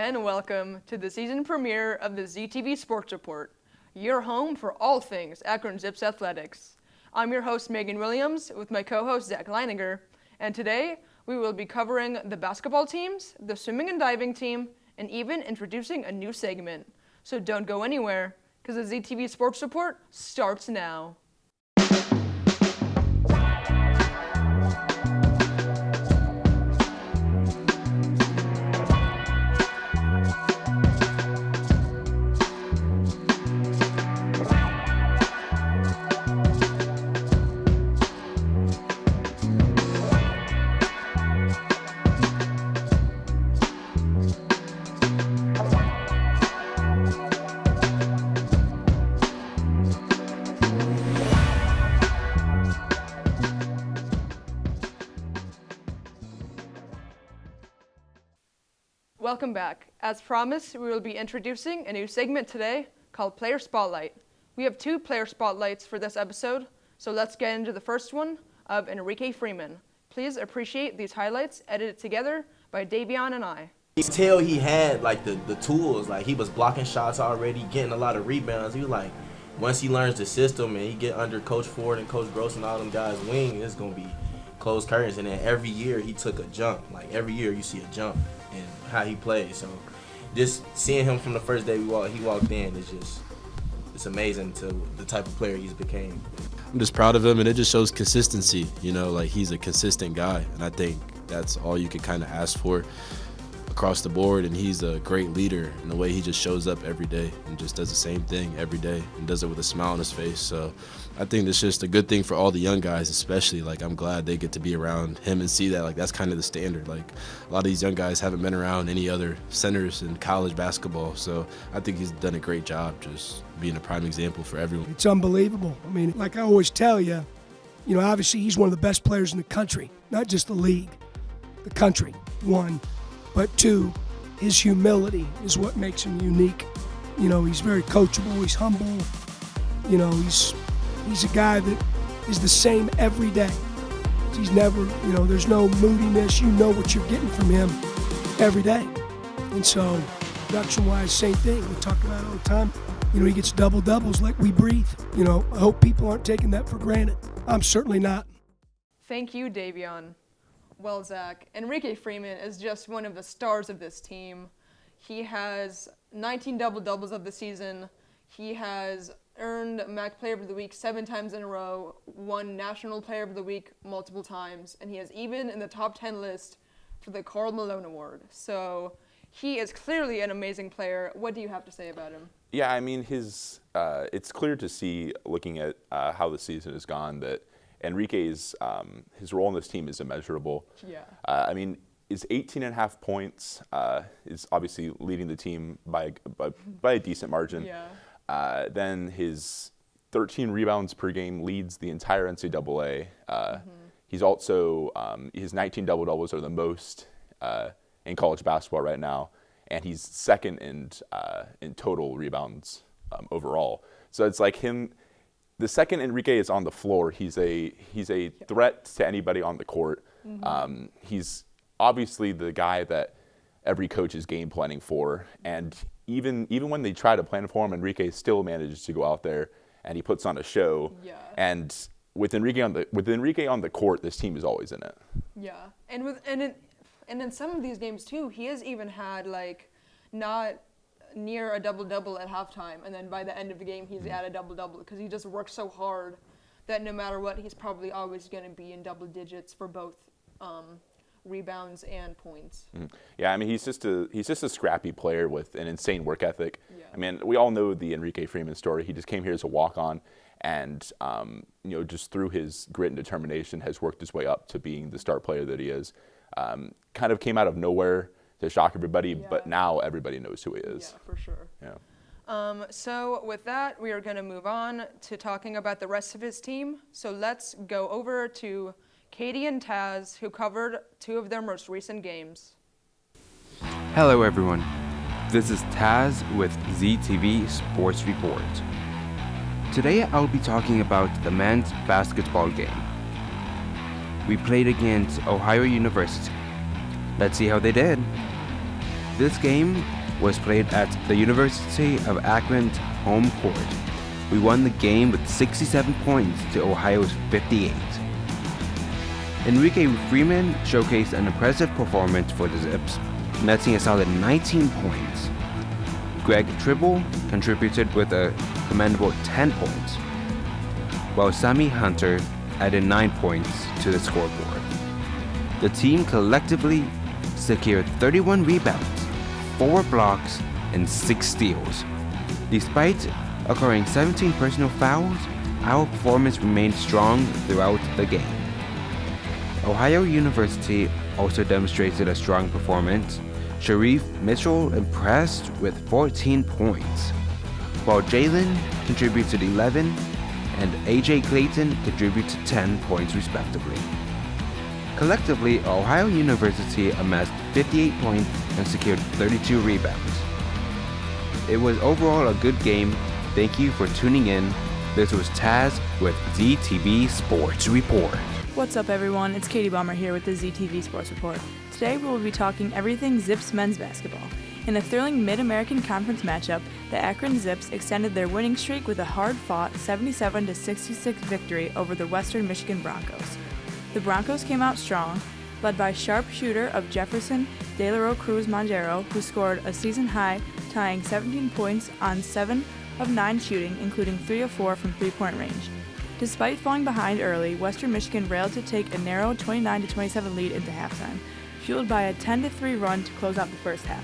and welcome to the season premiere of the ZTV Sports Report, your home for all things Akron Zips athletics. I'm your host, Megan Williams, with my co-host, Zach Leininger, and today we will be covering the basketball teams, the swimming and diving team, and even introducing a new segment. So don't go anywhere, because the ZTV Sports Report starts now. Welcome back. As promised, we will be introducing a new segment today called Player Spotlight. We have two player spotlights for this episode, so let's get into the first one of Enrique Freeman. Please appreciate these highlights edited together by Davion and I. You could tell he had like the tools, like he was blocking shots already, getting a lot of rebounds. He was like, once he learns the system and he get under Coach Ford and Coach Gross and all them guys' wing, it's gonna be closed curtains. And then every year he took a jump. Like every year you see a jump in how he plays. So just seeing him from the first day he walked in is just, it's amazing to the type of player he's became. I'm just proud of him, and it just shows consistency. You know, like he's a consistent guy, and I think that's all you can kind of ask for across the board. And he's a great leader in the way he just shows up every day and just does the same thing every day and does it with a smile on his face. So I think that's just a good thing for all the young guys, especially. Like, I'm glad they get to be around him and see that. Like, that's kind of the standard. Like, a lot of these young guys haven't been around any other centers in college basketball. So I think he's done a great job just being a prime example for everyone. It's unbelievable. I mean, like I always tell you, obviously he's one of the best players in the country, not just the league, the country, one. But two, his humility is what makes him unique. He's very coachable, he's humble. He's a guy that is the same every day. He's never, there's no moodiness. You know what you're getting from him every day. And so, production-wise, same thing. We talk about it all the time. He gets double-doubles like we breathe. I hope people aren't taking that for granted. I'm certainly not. Thank you, Davion. Well, Zach, Enrique Freeman is just one of the stars of this team. He has 19 double-doubles of the season. He has earned MAC Player of the Week 7 times in a row, won National Player of the Week multiple times, and he is even in the top 10 list for the Karl Malone Award. So he is clearly an amazing player. What do you have to say about him? Yeah, I mean, it's clear to see, looking at how the season has gone, that Enrique's his role in this team is immeasurable. Yeah. I mean, his 18.5 points is obviously leading the team by a decent margin. Yeah. Then his 13 rebounds per game leads the entire NCAA. He's also his 19 double-doubles are the most in college basketball right now, and he's second in total rebounds overall. So it's like him. The second Enrique is on the floor, he's a threat to anybody on the court. He's obviously the guy that every coach is game planning for, and even when they try to plan for him, Enrique still manages to go out there and he puts on a show. Yeah. And with Enrique on the court, this team is always in it. Yeah, and in some of these games too, he has even had like not near a double-double at halftime, and then by the end of the game he's at a double-double because he just works so hard that no matter what, he's probably always going to be in double digits for both rebounds and points. Yeah, I mean, he's just a scrappy player with an insane work ethic. Yeah. I mean, we all know the Enrique Freeman story. He just came here as a walk-on, and just through his grit and determination has worked his way up to being the star player that he is. Kind of came out of nowhere to shock everybody, but now everybody knows who he is. Yeah, for sure. Yeah. So with that, we are going to move on to talking about the rest of his team. So let's go over to Katie and Taz, who covered 2 of their most recent games. Hello everyone, this is Taz with ZTV Sports Report. Today I'll be talking about the men's basketball game. We played against Ohio University. Let's see how they did. This game was played at the University of Akron's home court. We won the game with 67 points to Ohio's 58. Enrique Freeman showcased an impressive performance for the Zips, netting a solid 19 points. Greg Tribble contributed with a commendable 10 points, while Sammy Hunter added 9 points to the scoreboard. The team collectively secured 31 rebounds, 4 blocks, and 6 steals. Despite occurring 17 personal fouls, our performance remained strong throughout the game. Ohio University also demonstrated a strong performance. Sharif Mitchell impressed with 14 points, while Jalen contributed 11 and AJ Clayton contributed 10 points respectively. Collectively, Ohio University amassed 58 points and secured 32 rebounds. It was overall a good game. Thank you for tuning in. This was Taz with ZTV Sports Report. What's up, everyone? It's Katie Bummer here with the ZTV Sports Report. Today we will be talking everything Zips men's basketball. In a thrilling Mid-American Conference matchup, the Akron Zips extended their winning streak with a hard-fought 77-66 victory over the Western Michigan Broncos. The Broncos came out strong, led by sharpshooter of Jefferson De La Cruz Mangero, who scored a season-high, tying 17 points on 7 of 9 shooting, including 3 of 4 from three-point range. Despite falling behind early, Western Michigan railed to take a narrow 29-27 lead into halftime, fueled by a 10-3 run to close out the first half.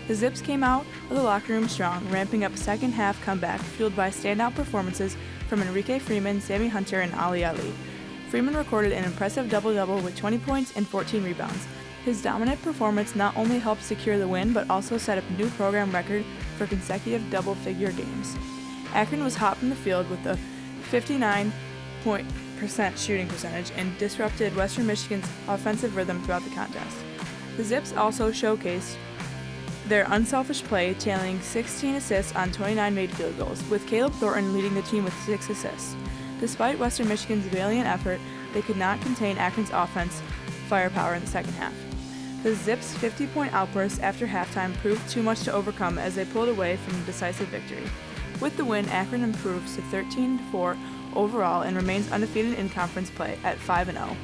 The Zips came out of the locker room strong, ramping up second half comeback, fueled by standout performances from Enrique Freeman, Sammy Hunter, and Ali Ali. Freeman recorded an impressive double-double with 20 points and 14 rebounds. His dominant performance not only helped secure the win, but also set up a new program record for consecutive double-figure games. Akron was hot from the field with a 59% shooting percentage and disrupted Western Michigan's offensive rhythm throughout the contest. The Zips also showcased their unselfish play, tailing 16 assists on 29 made field goals, with Caleb Thornton leading the team with 6 assists. Despite Western Michigan's valiant effort, they could not contain Akron's offense firepower in the second half. The Zips' 50-point outburst after halftime proved too much to overcome as they pulled away from a decisive victory. With the win, Akron improves to 13-4 overall and remains undefeated in conference play at 5-0.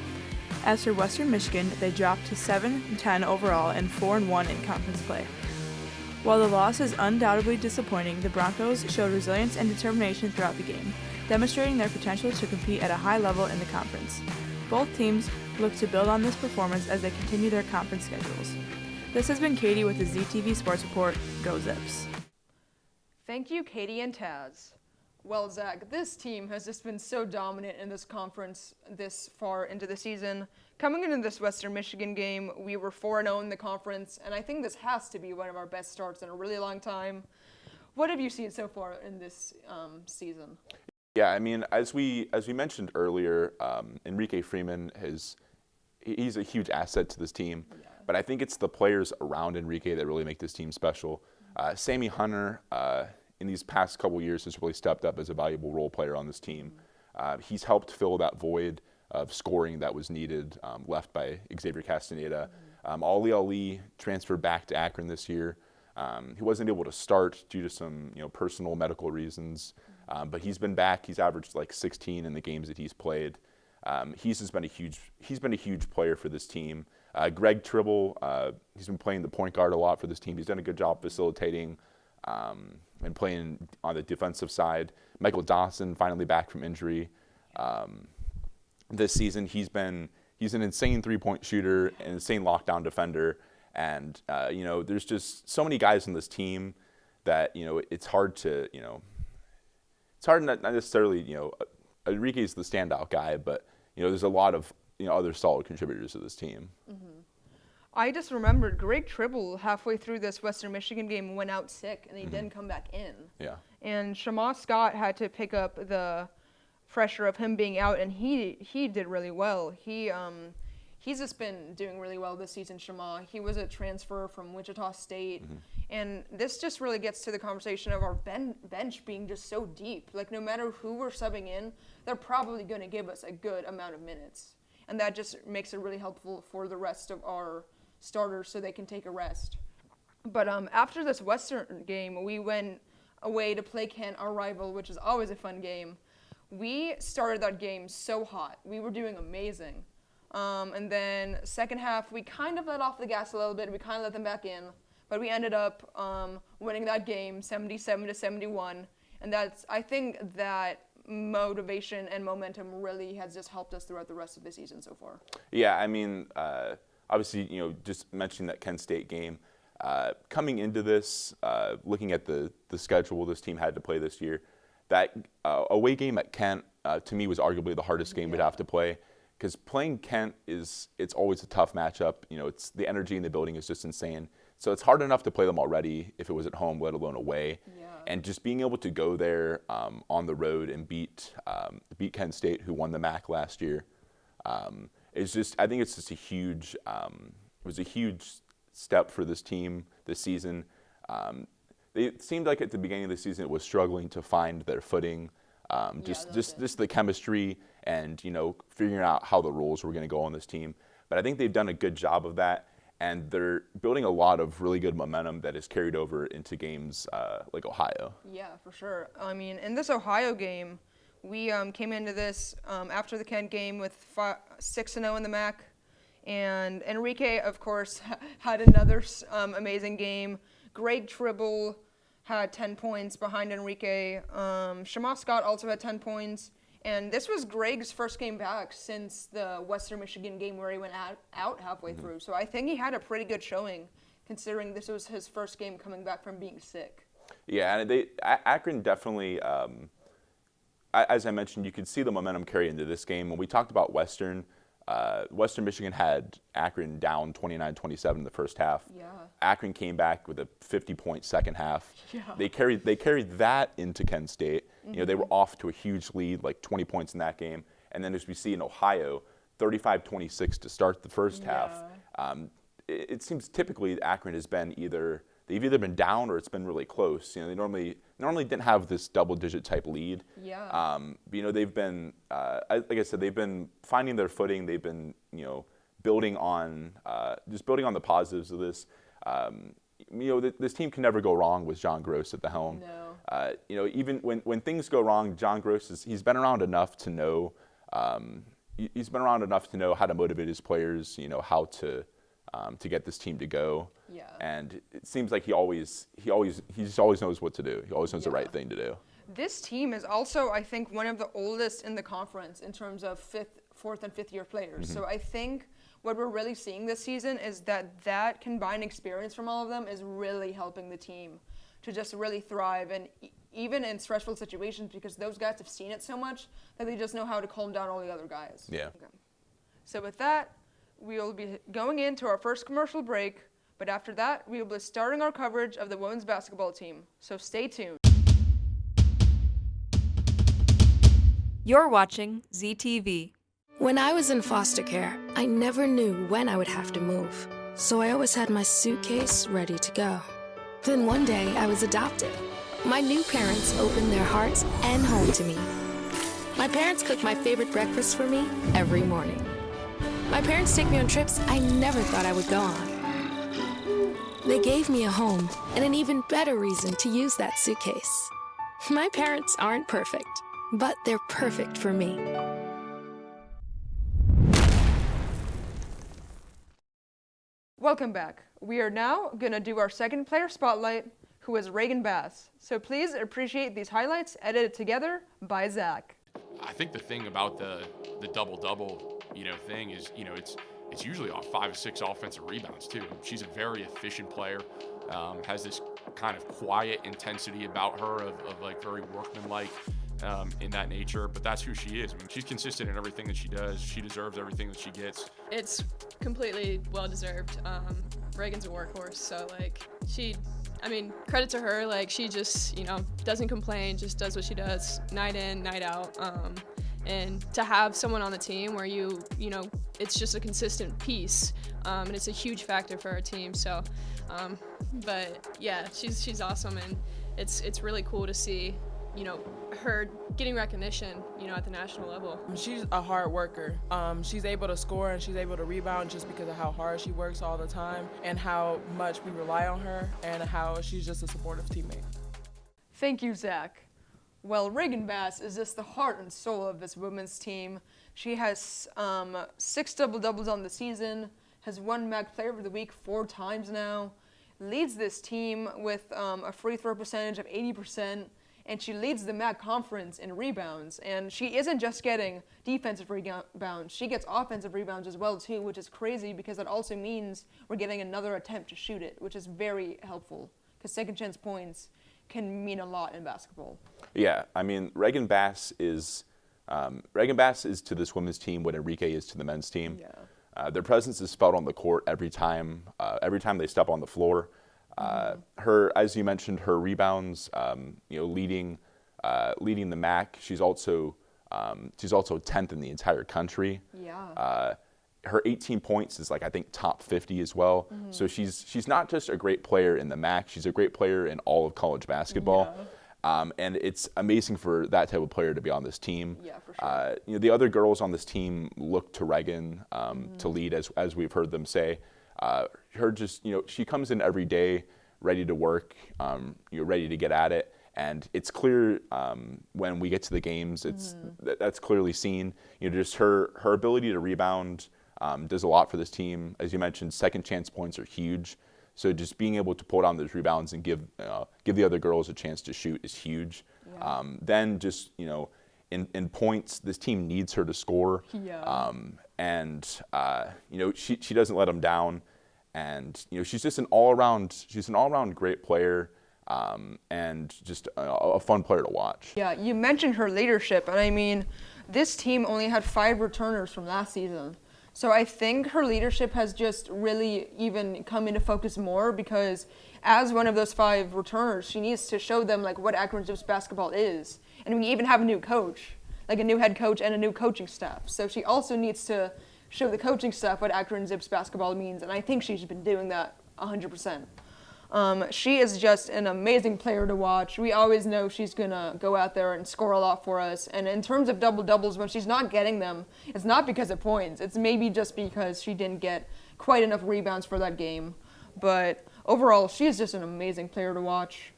As for Western Michigan, they dropped to 7-10 overall and 4-1 in conference play. While the loss is undoubtedly disappointing, the Broncos showed resilience and determination throughout the game, demonstrating their potential to compete at a high level in the conference. Both teams look to build on this performance as they continue their conference schedules. This has been Katie with the ZTV Sports Report. Go Zips! Thank you, Katie and Taz. Well, Zach, this team has just been so dominant in this conference this far into the season. Coming into this Western Michigan game, we were 4-0 in the conference, and I think this has to be one of our best starts in a really long time. What have you seen so far in this season? Yeah, I mean, as we mentioned earlier, Enrique Freeman he's a huge asset to this team, but I think it's the players around Enrique that really make this team special. Sammy Hunter, in these past couple years, has really stepped up as a valuable role player on this team. He's helped fill that void of scoring that was needed, left by Xavier Castaneda. Ali Ali transferred back to Akron this year. He wasn't able to start due to some personal medical reasons, but he's been back. He's averaged like 16 in the games that he's played. He's been a huge player for this team. Greg Tribble, he's been playing the point guard a lot for this team. He's done a good job facilitating and playing on the defensive side. Michael Dawson finally back from injury this season. He's an insane three-point shooter, an insane lockdown defender, and there's just so many guys on this team that it's hard to not necessarily Enrique's the standout guy, but there's a lot of other solid contributors to this team. Mm-hmm. I just remembered Greg Tribble halfway through this Western Michigan game went out sick, and he didn't come back in. Yeah. And Shama Scott had to pick up the pressure of him being out, and he did really well. He's just been doing really well this season, Shama. He was a transfer from Wichita State, and this just really gets to the conversation of our bench being just so deep. Like, no matter who we're subbing in, they're probably going to give us a good amount of minutes, and that just makes it really helpful for the rest of our starters so they can take a rest. But after this Western game, we went away to play Kent, our rival, which is always a fun game. We started that game so hot. We were doing amazing. And then second half, we kind of let off the gas a little bit. We kind of let them back in. But we ended up winning that game 77-71. And I think that motivation and momentum really has just helped us throughout the rest of the season so far. Yeah, I mean, obviously, just mentioning that Kent State game, coming into this, looking at the schedule this team had to play this year, that away game at Kent, to me, was arguably the hardest game we'd have to play. Because playing Kent it's always a tough matchup. It's the energy in the building is just insane. So it's hard enough to play them already if it was at home, let alone away. Yeah. And just being able to go there on the road and beat Kent State, who won the MAC last year, is just, I think it's just a huge, it was a huge step for this team this season. It seemed like at the beginning of the season it was struggling to find their footing, just the chemistry and figuring out how the roles were going to go on this team. But I think they've done a good job of that, and they're building a lot of really good momentum that is carried over into games like Ohio. Yeah, for sure. I mean, in this Ohio game, we came into this after the Kent game with 6-0 in the MAC. And Enrique, of course, had another amazing game. Greg Tribble had 10 points behind Enrique. Shema Scott also had 10 points. And this was Greg's first game back since the Western Michigan game where he went out halfway through. So I think he had a pretty good showing, considering this was his first game coming back from being sick. Yeah, and Akron definitely, as I mentioned, you could see the momentum carry into this game. When we talked about Western Michigan had Akron down 29-27 in the first half. Yeah. Akron came back with a 50-point second half. Yeah. They carried that into Kent State. They were off to a huge lead, like 20 points in that game. And then as we see in Ohio, 35-26 to start the first half. It seems typically Akron has been they've either been down or it's been really close. They normally didn't have this double-digit type lead. Yeah. They've been, like I said, they've been finding their footing. They've been, building on the positives of this. This team can never go wrong with John Gross at the helm. No. Even when things go wrong, John Gross he's been around enough to know. He's been around enough to know how to motivate his players. How to get this team to go. Yeah. And it seems like he just always knows what to do. He always knows the right thing to do. This team is also, I think, one of the oldest in the conference in terms of fourth and fifth year players. Mm-hmm. So I think what we're really seeing this season is that combined experience from all of them is really helping the team to just really thrive, and even in stressful situations, because those guys have seen it so much that they just know how to calm down all the other guys. Yeah. Okay. So with that, we'll be going into our first commercial break, but after that, we will be starting our coverage of the women's basketball team. So stay tuned. You're watching ZTV. When I was in foster care, I never knew when I would have to move. So I always had my suitcase ready to go. Then one day, I was adopted. My new parents opened their hearts and home to me. My parents cook my favorite breakfast for me every morning. My parents take me on trips I never thought I would go on. They gave me a home and an even better reason to use that suitcase. My parents aren't perfect, but they're perfect for me. Welcome back. We are now going to do our second player spotlight, who is Reagan Bass. So please appreciate these highlights edited together by Zach. I think the thing about the double-double, thing is, it's usually off 5 or 6 offensive rebounds too. She's a very efficient player, has this kind of quiet intensity about her of like very workmanlike in that nature, but that's who she is. I mean, she's consistent in everything that she does. She deserves everything that she gets. It's completely well-deserved. Reagan's a workhorse, so credit to her. Like, she just, doesn't complain, just does what she does night in, night out. And to have someone on the team where it's just a consistent piece, and it's a huge factor for our team. So, but yeah, she's awesome, and it's really cool to see, her getting recognition, at the national level. She's a hard worker. She's able to score and she's able to rebound just because of how hard she works all the time and how much we rely on her and how she's just a supportive teammate. Thank you, Zach. Well, Reagan Bass is just the heart and soul of this women's team. She has 6 double-doubles on the season, has won MAC Player of the Week 4 times now, leads this team with a free throw percentage of 80%, and she leads the MAC conference in rebounds. And she isn't just getting defensive rebounds, she gets offensive rebounds as well too, which is crazy because that also means we're getting another attempt to shoot it, which is very helpful because second chance points can mean a lot in basketball. Yeah, I mean, Reagan Bass is to this women's team what Enrique is to the men's team. Yeah. Their presence is felt on the court every time they step on the floor. Her, as you mentioned, her rebounds, leading the MAC. She's also 10th in the entire country. Yeah. Her 18 points is I think top 50 as well. Mm-hmm. So she's not just a great player in the MAC. She's a great player in all of college basketball. Yeah. And it's amazing for that type of player to be on this team. Yeah, for sure. The other girls on this team look to Reagan to lead, as we've heard them say. Her just, she comes in every day ready to work, ready to get at it. And it's clear when we get to the games, that's clearly seen. Just her ability to rebound does a lot for this team. As you mentioned, second chance points are huge. So just being able to pull down those rebounds and give the other girls a chance to shoot is huge. Yeah. Then just, in points, this team needs her to score. Yeah. She doesn't let them down. And, she's just an all-around great player. And just a fun player to watch. Yeah, you mentioned her leadership, and I mean, this team only had 5 returners from last season. So I think her leadership has just really even come into focus more because as one of those 5 returners, she needs to show them what Akron Zips basketball is. And we even have a new coach, a new head coach and a new coaching staff. So she also needs to show the coaching staff what Akron Zips basketball means, and I think she's been doing that 100%. She is just an amazing player to watch. We always know she's going to go out there and score a lot for us. And in terms of double-doubles, when she's not getting them, it's not because of points. It's maybe just because she didn't get quite enough rebounds for that game. But overall, she is just an amazing player to watch.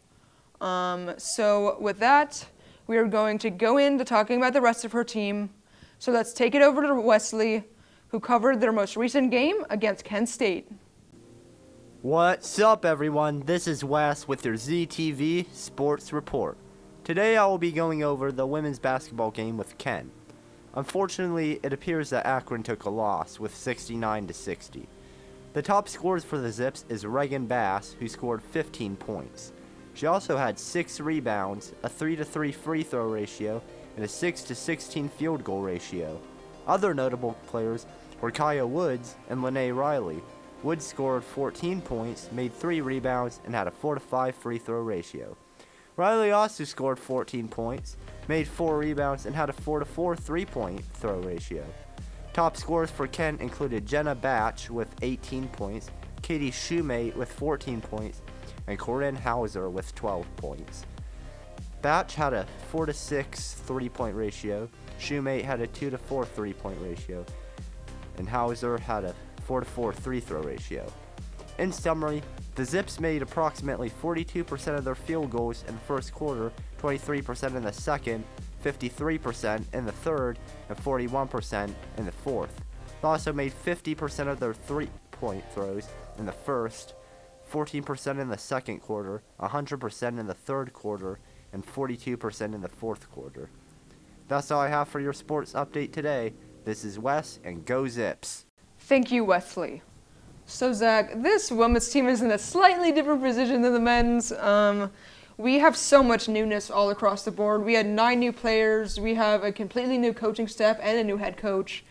So with that, we are going to go into talking about the rest of her team. So let's take it over to Wesley, who covered their most recent game against Kent State. What's up, everyone? This is Wes with your ZTV Sports Report. Today I will be going over the women's basketball game with Kent. Unfortunately, it appears that Akron took a loss with 69-60. The top scorers for the Zips is Reagan Bass, who scored 15 points. She also had 6 rebounds, a 3-to-3 free throw ratio, and a 6-to-16 field goal ratio. Other notable players were Kaya Woods and Lene Riley. Woods scored 14 points, made 3 rebounds, and had a 4-to-5 free throw ratio. Riley also scored 14 points, made 4 rebounds, and had a 4-to-4 3-point throw ratio. Top scorers for Kent included Jenna Batch with 18 points, Katie Shoemate with 14 points, and Corinne Hauser with 12 points. Batch had a 4-to-6 3-point ratio, Shoemate had a 2-to-4 3-point ratio, and Hauser had a 4-to-4 3-throw ratio. In summary, the Zips made approximately 42% of their field goals in the first quarter, 23% in the second, 53% in the third, and 41% in the fourth. They also made 50% of their 3-point throws in the first, 14% in the second quarter, 100% in the third quarter, and 42% in the fourth quarter. That's all I have for your sports update today. This is Wes, and go Zips! Thank you, Wesley. So, Zach, this women's team is in a slightly different position than the men's. We have so much newness all across the board. We had 9 new players. We have a completely new coaching staff and a new head coach.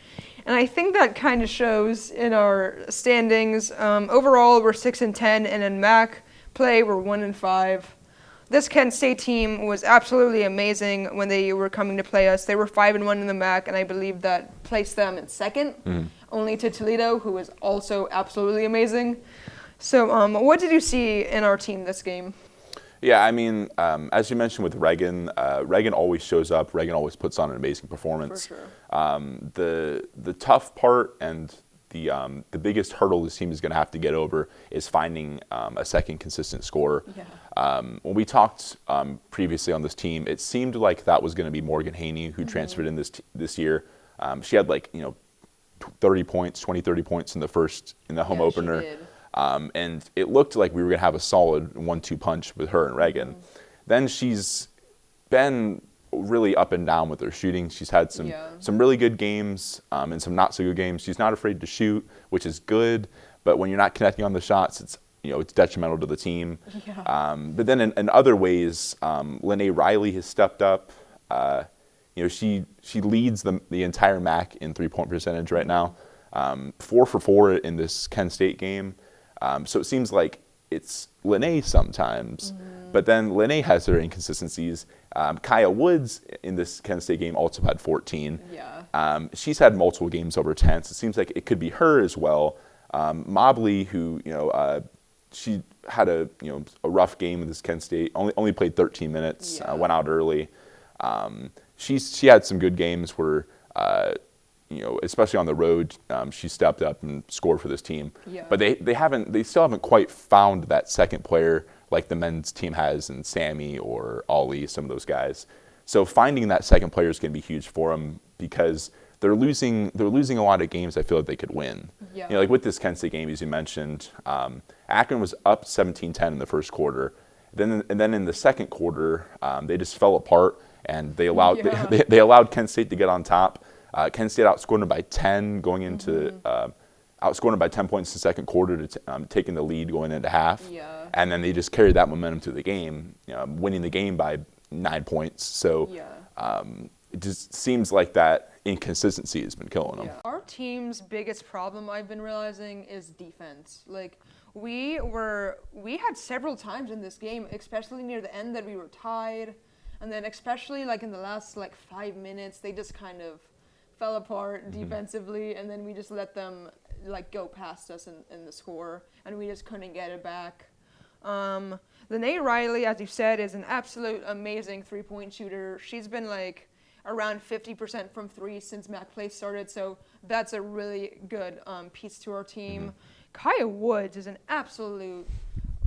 And I think that kind of shows in our standings. Overall, we're 6-10, and in MAC play, we're 1-5. This Kent State team was absolutely amazing when they were coming to play us. They were 5-1 in the MAC, and I believe that placed them in second, only to Toledo, who was also absolutely amazing. So what did you see in our team this game? Yeah, I mean, as you mentioned with Reagan, Reagan always shows up. Reagan always puts on an amazing performance. For sure. The tough part and the biggest hurdle this team is going to have to get over is finding a second consistent scorer. Yeah. When we talked previously on this team, it seemed like that was going to be Morgan Haney, who transferred in this year. She had 30 points in the home opener. She did. And it looked like we were going to have a solid 1-2 punch with her and Reagan. Then she's been really up and down with her shooting. She's had some really good games and some not so good games. She's not afraid to shoot, which is good. But when you're not connecting on the shots, it's detrimental to the team. Yeah. But then in other ways, Lene Riley has stepped up. She leads the entire MAC in 3-point percentage right now. 4 for 4 in this Kent State game. So it seems like it's Lene sometimes, but then Lene has her inconsistencies. Kaya Woods in this Kent State game also had 14. Yeah. She's had multiple games over 10, so it seems like it could be her as well. Mobley, who she had a rough game in this Kent State. Only played 13 minutes. Went out early. She had some good games where. Especially on the road, she stepped up and scored for this team. Yeah. But they still haven't quite found that second player like the men's team has in Sammy or Ollie, some of those guys. So finding that second player is going to be huge for them because they're losing a lot of games I feel like they could win. Yeah. Like with this Kent State game, as you mentioned, Akron was up 17-10 in the first quarter. And then in the second quarter, they just fell apart and they allowed they allowed Kent State to get on top. Kent State outscored them by 10 going into outscored them by 10 points in the second quarter to taking the lead going into half. Yeah. And then they just carried that momentum through the game, winning the game by 9 points. So it just seems like that inconsistency has been killing them. Yeah. Our team's biggest problem I've been realizing is defense. Like we had several times in this game, especially near the end, that we were tied, and then especially like in the last 5 minutes, they just kind of fell apart defensively, and then we just let them go past us in the score, and we just couldn't get it back. Lene Riley, as you said, is an absolute amazing 3-point shooter. She's been around 50% from 3 since MAC play started, so that's a really good piece to our team. Kaya Woods is an absolute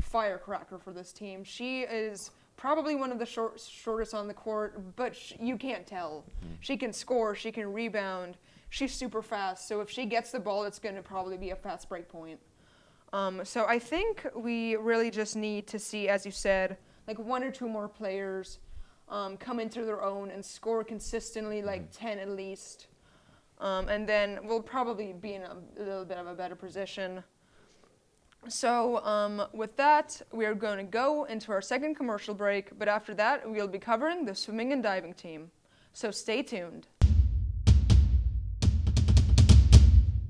firecracker for this team. She is probably one of the shortest on the court, but you can't tell. She can score, she can rebound, she's super fast, so if she gets the ball, it's going to probably be a fast break point. So I think we really just need to see, as you said, 1 or 2 more players come into their own and score consistently, 10 at least. And then we'll probably be in a little bit of a better position. So with that, we are going to go into our second commercial break, but after that, we'll be covering the swimming and diving team. So stay tuned.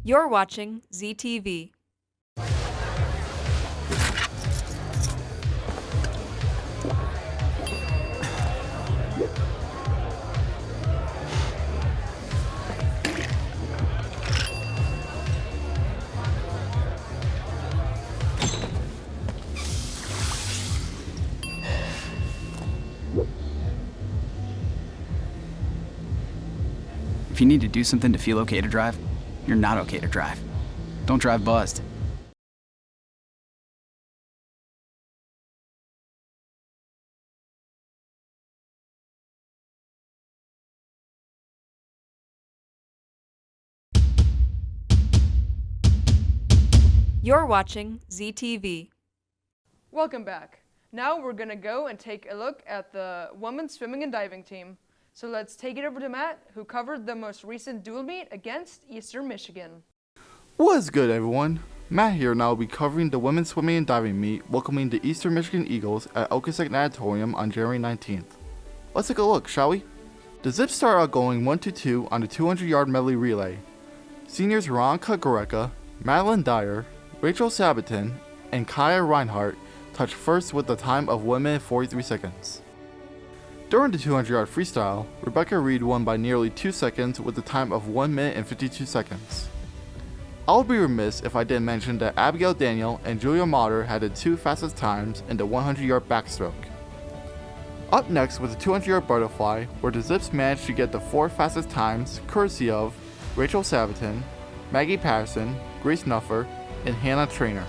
You're watching ZTV. If you need to do something to feel okay to drive, you're not okay to drive. Don't drive buzzed. You're watching ZTV. Welcome back. Now we're going to go and take a look at the women's swimming and diving team. So let's take it over to Matt, who covered the most recent dual meet against Eastern Michigan. What's good, everyone? Matt here, and I will be covering the women's swimming and diving meet welcoming the Eastern Michigan Eagles at Okasek Natatorium on January 19th. Let's take a look, shall we? The Zips start out going 1-2 on the 200-yard medley relay. Seniors Veronica Goreca, Madeline Dyer, Rachel Sabatin, and Kaya Reinhardt touched first with a time of 1 minute 43 seconds. During the 200-yard freestyle, Rebecca Reed won by nearly 2 seconds with a time of 1 minute and 52 seconds. I would be remiss if I didn't mention that Abigail Daniel and Julia Motter had the 2 fastest times in the 100-yard backstroke. Up next was the 200-yard butterfly, where the Zips managed to get the 4 fastest times, courtesy of Rachel Sabaton, Maggie Patterson, Grace Nuffer, and Hannah Trainer.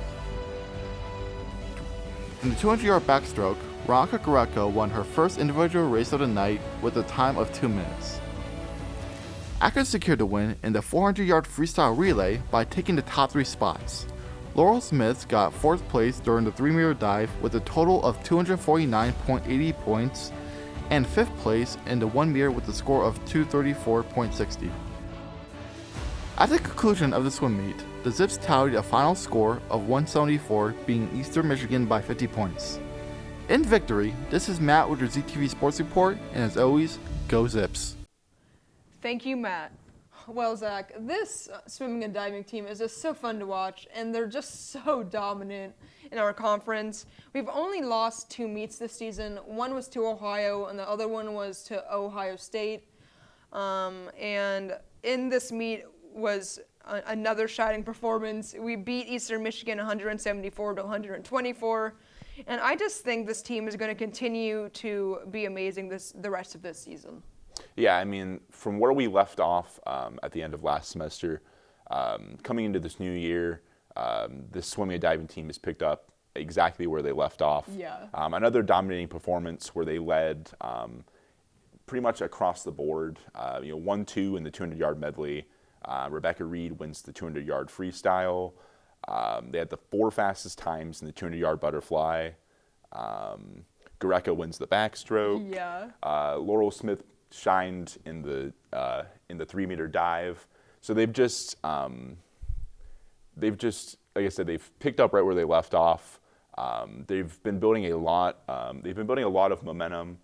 In the 200-yard backstroke, Veronica Greco won her first individual race of the night with a time of 2 minutes. Akron secured the win in the 400-yard freestyle relay by taking the top 3 spots. Laurel Smith got 4th place during the 3-meter dive with a total of 249.80 points, and 5th place in the 1 meter with a score of 234.60. At the conclusion of the swim meet, the Zips tallied a final score of 174, beating Eastern Michigan by 50 points. In victory, this is Matt with your ZTV Sports Report, and as always, go Zips. Thank you, Matt. Well, Zach, this swimming and diving team is just so fun to watch, and they're just so dominant in our conference. We've only lost 2 meets this season. One was to Ohio, and the other one was to Ohio State. And in this meet was another shining performance. We beat Eastern Michigan 174 to 124, and I just think this team is going to continue to be amazing the rest of this season. Yeah, I mean, from where we left off at the end of last semester, coming into this new year, this swimming and diving team has picked up exactly where they left off. Yeah. Another dominating performance where they led pretty much across the board. 1-2 in the 200-yard medley. Rebecca Reed wins the 200-yard freestyle. They had the 4 fastest times in the 200-yard butterfly. Greco wins the backstroke. Yeah. Laurel Smith shined in the 3-meter dive. So they've just like I said, they've picked up right where they left off. They've been building a lot. They've been building a lot of momentum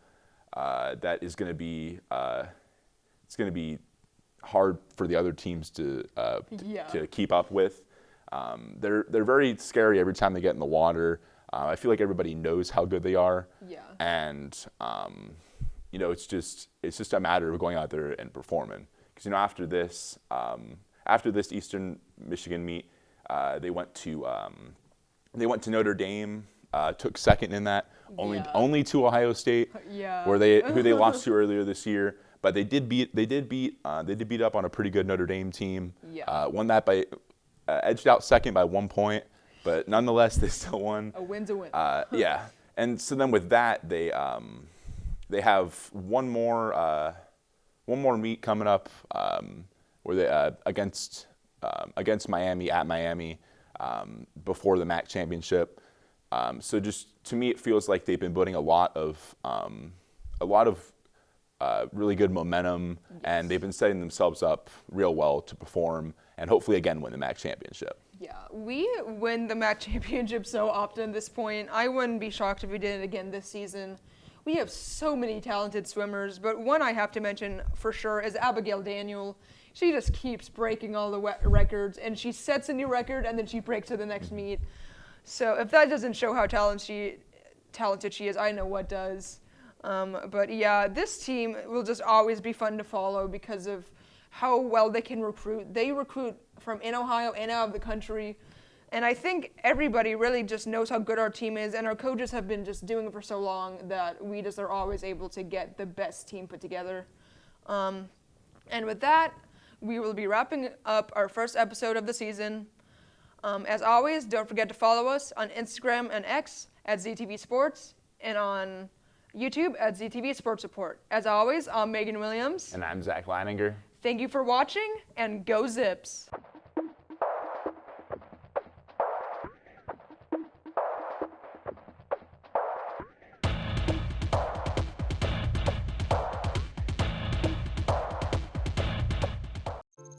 that is going to be it's going to be hard for the other teams to keep up with. They're very scary every time they get in the water. I feel like everybody knows how good they are. Yeah. And it's just a matter of going out there and performing. Because after this Eastern Michigan meet, they went to Notre Dame, took second in that, only to Ohio State, who they lost to earlier this year. But they did beat up on a pretty good Notre Dame team. Yeah. Won that by edged out second by 1 point, but nonetheless they still won. A win's a win. Yeah. And so then with that, they have one more meet coming up where they against Miami at Miami before the MAC championship. So just to me, it feels like they've been building a lot of really good momentum, and they've been setting themselves up real well to perform and hopefully again win the MAC championship. Yeah, we win the MAC championship so often at this point. I wouldn't be shocked if we did it again this season. We have so many talented swimmers, but one I have to mention for sure is Abigail Daniel. She just keeps breaking all the records, and she sets a new record, and then she breaks to the next meet. So if that doesn't show how talented she is, I know what does. But yeah, this team will just always be fun to follow because of how well they can recruit. They recruit from in Ohio and out of the country. And I think everybody really just knows how good our team is, and our coaches have been just doing it for so long that we just are always able to get the best team put together. And with that, we will be wrapping up our first episode of the season. As always, don't forget to follow us on Instagram and X at ZTV Sports, and on YouTube at ZTV Sports Report. As always, I'm Megan Williams. And I'm Zach Leininger. Thank you for watching, and go Zips!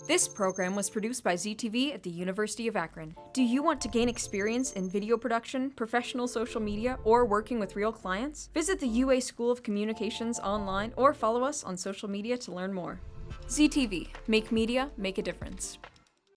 This program was produced by ZTV at the University of Akron. Do you want to gain experience in video production, professional social media, or working with real clients? Visit the UA School of Communications online or follow us on social media to learn more. ZTV, make media, make a difference.